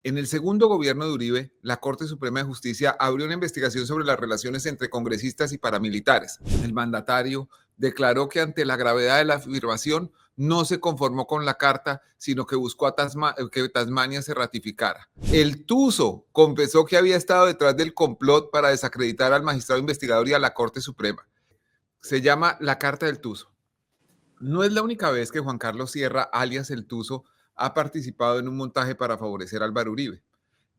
En el segundo gobierno de Uribe, la Corte Suprema de Justicia abrió una investigación sobre las relaciones entre congresistas y paramilitares. El mandatario declaró que ante la gravedad de la afirmación no se conformó con la carta, sino que buscó que Tasmania se ratificara. El Tuzo confesó que había estado detrás del complot para desacreditar al magistrado investigador y a la Corte Suprema. Se llama la Carta del Tuzo. No es la única vez que Juan Carlos Sierra, alias El Tuzo, ha participado en un montaje para favorecer a Álvaro Uribe.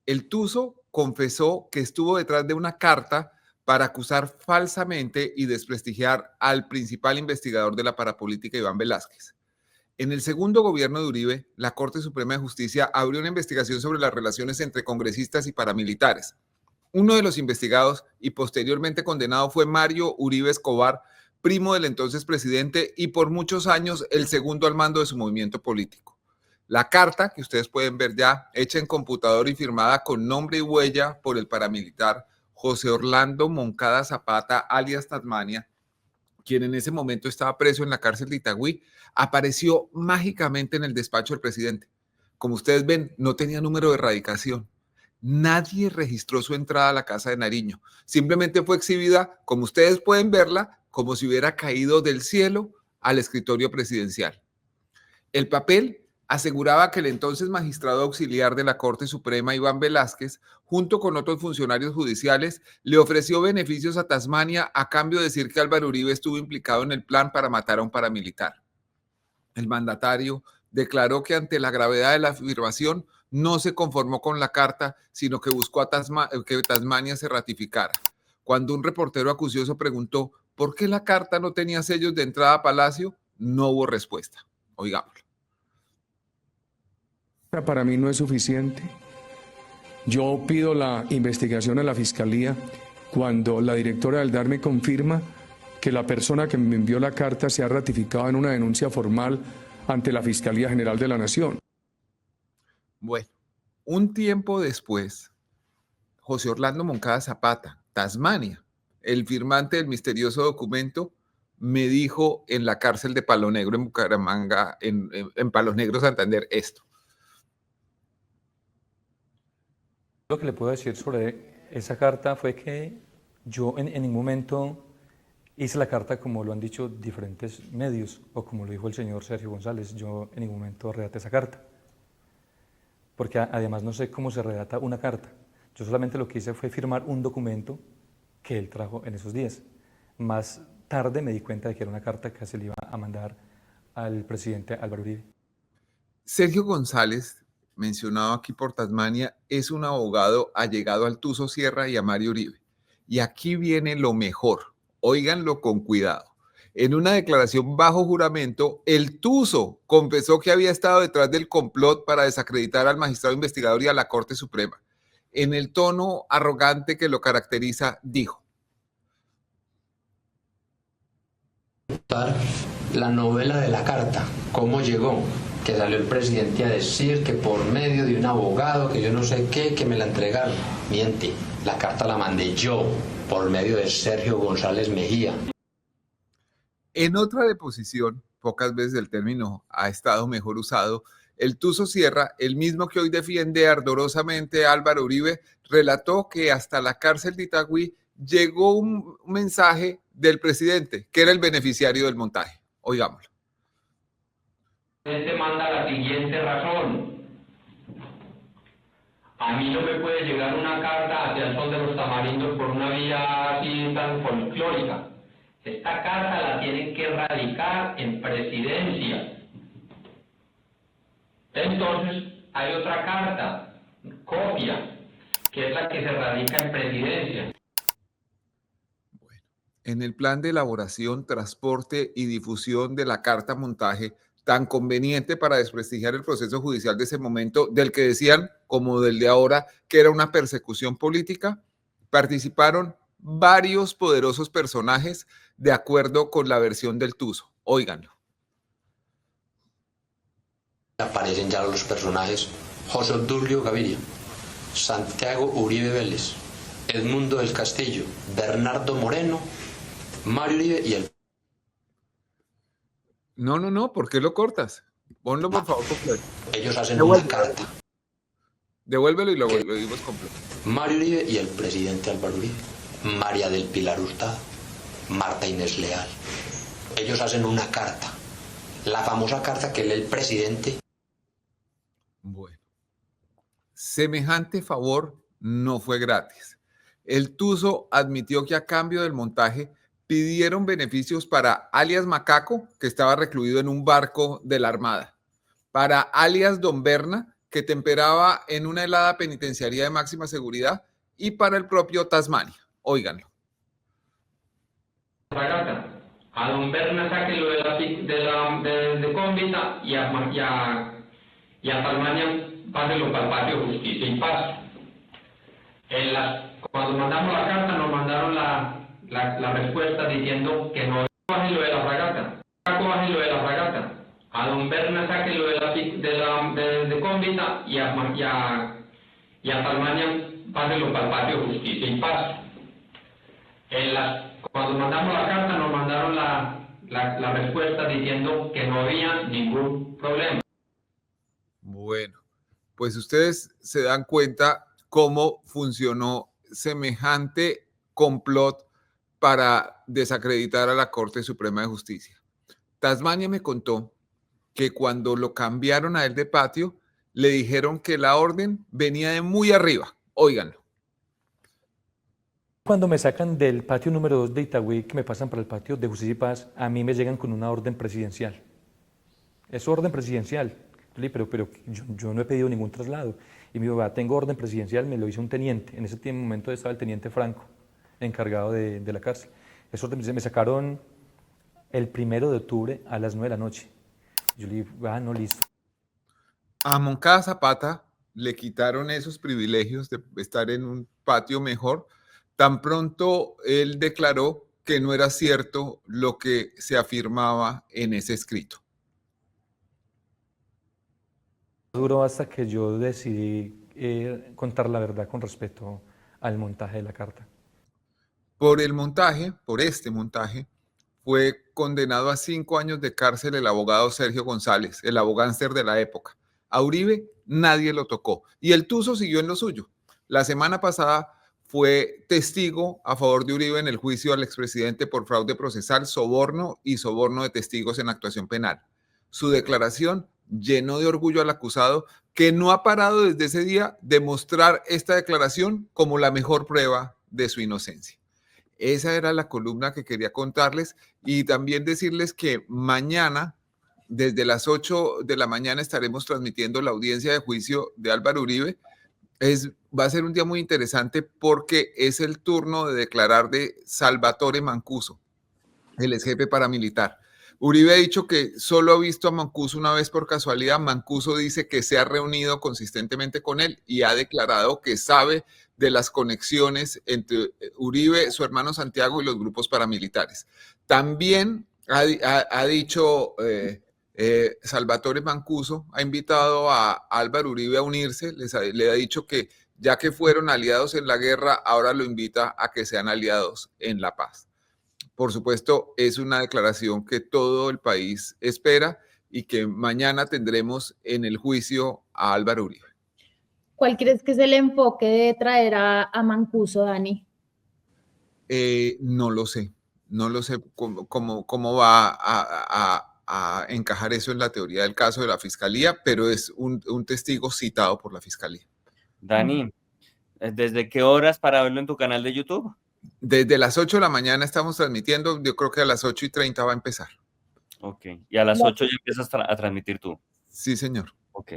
El Tuzo confesó que estuvo detrás de una carta para acusar falsamente y desprestigiar al principal investigador de la parapolítica, Iván Velásquez. En el segundo gobierno de Uribe, la Corte Suprema de Justicia abrió una investigación sobre las relaciones entre congresistas y paramilitares. Uno de los investigados y posteriormente condenado fue Mario Uribe Escobar, primo del entonces presidente y por muchos años el segundo al mando de su movimiento político. La carta, que ustedes pueden ver ya, hecha en computador y firmada con nombre y huella por el paramilitar José Orlando Moncada Zapata, alias Tasmania, quien en ese momento estaba preso en la cárcel de Itagüí, apareció mágicamente en el despacho del presidente. Como ustedes ven, no tenía número de erradicación. Nadie registró su entrada a la casa de Nariño. Simplemente fue exhibida, como ustedes pueden verla, como si hubiera caído del cielo al escritorio presidencial. El papel aseguraba que el entonces magistrado auxiliar de la Corte Suprema, Iván Velásquez, junto con otros funcionarios judiciales, le ofreció beneficios a Tasmania a cambio de decir que Álvaro Uribe estuvo implicado en el plan para matar a un paramilitar. El mandatario declaró que ante la gravedad de la afirmación no se conformó con la carta, sino que buscó que Tasmania se ratificara. Cuando un reportero acucioso preguntó por qué la carta no tenía sellos de entrada a Palacio, no hubo respuesta. Oigámoslo. Para mí no es suficiente. Yo pido la investigación a la Fiscalía cuando la directora del DAR me confirma que la persona que me envió la carta se ha ratificado en una denuncia formal ante la Fiscalía General de la Nación. Bueno, un tiempo después, José Orlando Moncada Zapata, Tasmania, el firmante del misterioso documento, me dijo en la cárcel de Palo Negro en Bucaramanga, en Palos Negros, Santander, esto. Lo que le puedo decir sobre esa carta fue que yo en ningún momento hice la carta como lo han dicho diferentes medios o como lo dijo el señor Sergio González. Yo en ningún momento redacté esa carta, porque además no sé cómo se redacta una carta. Yo solamente lo que hice fue firmar un documento que él trajo en esos días. Más tarde me di cuenta de que era una carta que se le iba a mandar al presidente Álvaro Uribe. Sergio González, mencionado aquí por Tasmania, es un abogado allegado al Tuzo Sierra y a Mario Uribe. Y aquí viene lo mejor. Óiganlo con cuidado. En una declaración bajo juramento, el Tuzo confesó que había estado detrás del complot para desacreditar al magistrado investigador y a la Corte Suprema. En el tono arrogante que lo caracteriza, dijo: la novela de la carta, cómo llegó, que salió el presidente a decir que por medio de un abogado, que yo no sé qué, que me la entregaron. Miente, la carta la mandé yo, por medio de Sergio González Mejía. En otra deposición, pocas veces el término ha estado mejor usado, el Tuzo Sierra, el mismo que hoy defiende ardorosamente a Álvaro Uribe, relató que hasta la cárcel de Itagüí llegó un mensaje del presidente, que era el beneficiario del montaje. Oigámoslo. El presidente manda la siguiente razón. A mí no me puede llegar una carta hacia el Sol de los Tamarindos por una vía así tan folclórica. Esta carta la tienen que radicar en presidencia. Entonces hay otra carta, copia, que es la que se radica en presidencia. Bueno, en el plan de elaboración, transporte y difusión de la carta montaje, tan conveniente para desprestigiar el proceso judicial de ese momento, del que decían, como del de ahora, que era una persecución política, participaron varios poderosos personajes de acuerdo con la versión del Tuzo. Óiganlo. Aparecen ya los personajes: José Obdulio Gaviria, Santiago Uribe Vélez, Edmundo del Castillo, Bernardo Moreno, Mario Uribe y el... No, ¿por qué lo cortas? Ponlo por favor completo. Ellos hacen una carta. Devuélvelo y lo dimos completo. Mario Uribe y el presidente Álvaro Uribe, María del Pilar Hurtado, Marta Inés Leal. Ellos hacen una carta, la famosa carta que lee el presidente. Bueno, semejante favor no fue gratis. El Tuzo admitió que a cambio del montaje pidieron beneficios para alias Macaco, que estaba recluido en un barco de la Armada, para alias Don Berna, que temperaba en una helada penitenciaría de máxima seguridad, y para el propio Tasmania. Óiganlo. Fragata. A Don Berna sáquenlo de Cómbita y a Tasmania pásenlo para el patio de Justicia y Paz. Cuando mandamos la carta nos mandaron la respuesta diciendo que no bájenlo de la fragata. Bájenlo de la fragata. A Don Berna sáquenlo de Cómbita y a Tasmania pásenlo para el patio de Justicia y Paz. Cuando mandamos la carta nos mandaron la respuesta diciendo que no había ningún problema. Bueno, pues ustedes se dan cuenta cómo funcionó semejante complot para desacreditar a la Corte Suprema de Justicia. Tasmania me contó que cuando lo cambiaron a él de patio, le dijeron que la orden venía de muy arriba. Óiganlo. Cuando me sacan del patio número 2 de Itagüí, que me pasan para el patio de Justicia y Paz, a mí me llegan con una orden presidencial. Es orden presidencial. Yo le dije, pero yo no he pedido ningún traslado. Y me dijo, tengo orden presidencial, me lo hizo un teniente. En ese momento estaba el teniente Franco, encargado de la cárcel. Esa orden me sacaron el 1 de octubre a las 9 de la noche. Yo le dije, no, listo. A Moncada Zapata le quitaron esos privilegios de estar en un patio mejor. Tan pronto él declaró que no era cierto lo que se afirmaba en ese escrito. Duró hasta que yo decidí contar la verdad con respecto al montaje de la carta. Por este montaje, fue condenado a 5 años de cárcel el abogado Sergio González, el abogánster de la época. A Uribe nadie lo tocó y el Tuzo siguió en lo suyo. La semana pasada fue testigo a favor de Uribe en el juicio al expresidente por fraude procesal, soborno y soborno de testigos en actuación penal. Su declaración llenó de orgullo al acusado, que no ha parado desde ese día de mostrar esta declaración como la mejor prueba de su inocencia. Esa era la columna que quería contarles y también decirles que mañana, desde las 8 de la mañana, estaremos transmitiendo la audiencia de juicio de Álvaro Uribe. Va a ser un día muy interesante porque es el turno de declarar de Salvatore Mancuso, el ex jefe paramilitar. Uribe ha dicho que solo ha visto a Mancuso una vez por casualidad. Mancuso dice que se ha reunido consistentemente con él y ha declarado que sabe de las conexiones entre Uribe, su hermano Santiago y los grupos paramilitares. También ha dicho Salvatore Mancuso, ha invitado a Álvaro Uribe a unirse, le ha dicho que ya que fueron aliados en la guerra, ahora lo invita a que sean aliados en la paz. Por supuesto, es una declaración que todo el país espera y que mañana tendremos en el juicio a Álvaro Uribe. ¿Cuál crees que es el enfoque de traer a Mancuso, Dani? No lo sé cómo va a encajar eso en la teoría del caso de la Fiscalía, pero es un testigo citado por la Fiscalía. Dani, ¿desde qué horas para verlo en tu canal de YouTube? Desde las 8 de la mañana estamos transmitiendo, yo creo que a las 8:30 va a empezar. Ok, y a las 8 ya empiezas a transmitir tú. Sí, señor. Ok.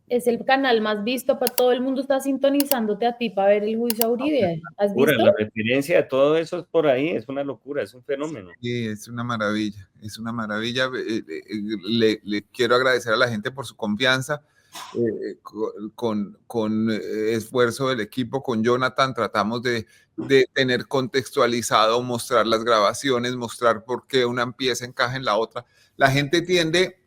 Es el canal más visto, para todo el mundo está sintonizándote a ti para ver el juicio a Uribe. ¿Has visto? La referencia de todo eso es por ahí, es una locura, es un fenómeno. Sí, es una maravilla, es una maravilla. Le quiero agradecer a la gente por su confianza. Con esfuerzo del equipo, con Jonathan, tratamos de tener contextualizado, mostrar las grabaciones, mostrar por qué una pieza encaja en la otra. La gente tiende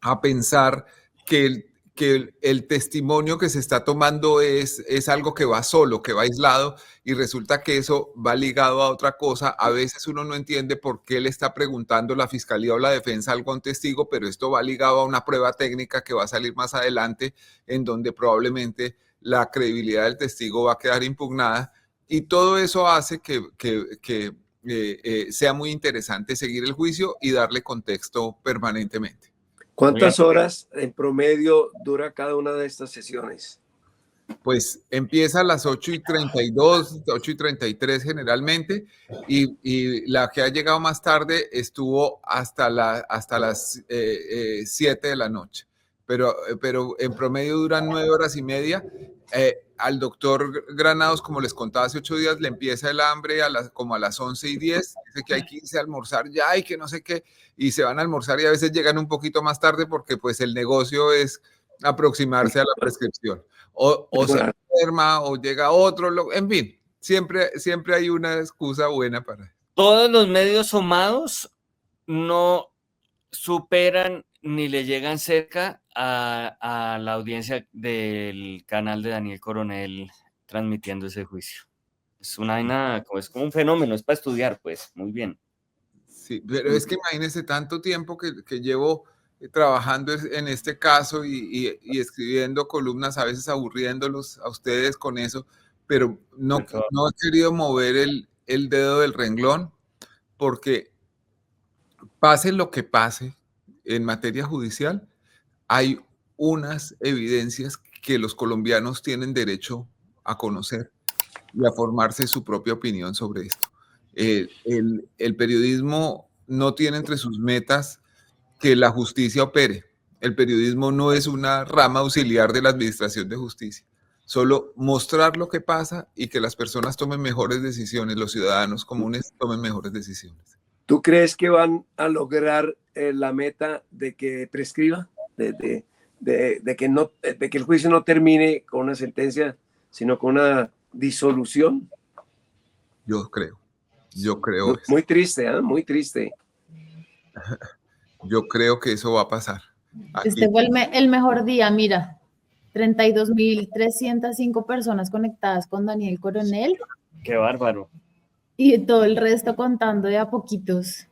a pensar que que el testimonio que se está tomando es algo que va solo, que va aislado, y resulta que eso va ligado a otra cosa. A veces uno no entiende por qué le está preguntando la fiscalía o la defensa algo a un testigo, pero esto va ligado a una prueba técnica que va a salir más adelante, en donde probablemente la credibilidad del testigo va a quedar impugnada, y todo eso hace que sea muy interesante seguir el juicio y darle contexto permanentemente. ¿Cuántas horas en promedio dura cada una de estas sesiones? Pues empieza a las 8:32, 8:33 generalmente, y la que ha llegado más tarde estuvo hasta las 7 de la noche, pero en promedio duran 9 horas y media. Al doctor Granados, como les contaba hace 8 días, le empieza el hambre como a las 11:10, dice que hay que irse a almorzar ya y que no sé qué, y se van a almorzar y a veces llegan un poquito más tarde porque pues el negocio es aproximarse a la prescripción. O se enferma o llega otro, en fin, siempre hay una excusa buena para. Todos los medios somados no superan ni le llegan cerca a la audiencia del canal de Daniel Coronel transmitiendo ese juicio. Es una vaina, es como un fenómeno, es para estudiar, pues, muy bien. Sí, pero es que imagínense tanto tiempo que llevo trabajando en este caso y escribiendo columnas, a veces aburriéndolos a ustedes con eso, pero no he querido mover el dedo del renglón, porque pase lo que pase en materia judicial, hay unas evidencias que los colombianos tienen derecho a conocer y a formarse su propia opinión sobre esto. El periodismo no tiene entre sus metas que la justicia opere. El periodismo no es una rama auxiliar de la administración de justicia. Solo mostrar lo que pasa y que las personas tomen mejores decisiones, los ciudadanos comunes tomen mejores decisiones. ¿Tú crees que van a lograr la meta de que prescriba? De que el juicio no termine con una sentencia, sino con una disolución. Yo creo muy triste, ¿eh? Muy triste. Yo creo que eso va a pasar. Este fue el mejor día, mira, 32.305 personas conectadas con Daniel Coronel. Qué bárbaro. Y todo el resto contando de a poquitos.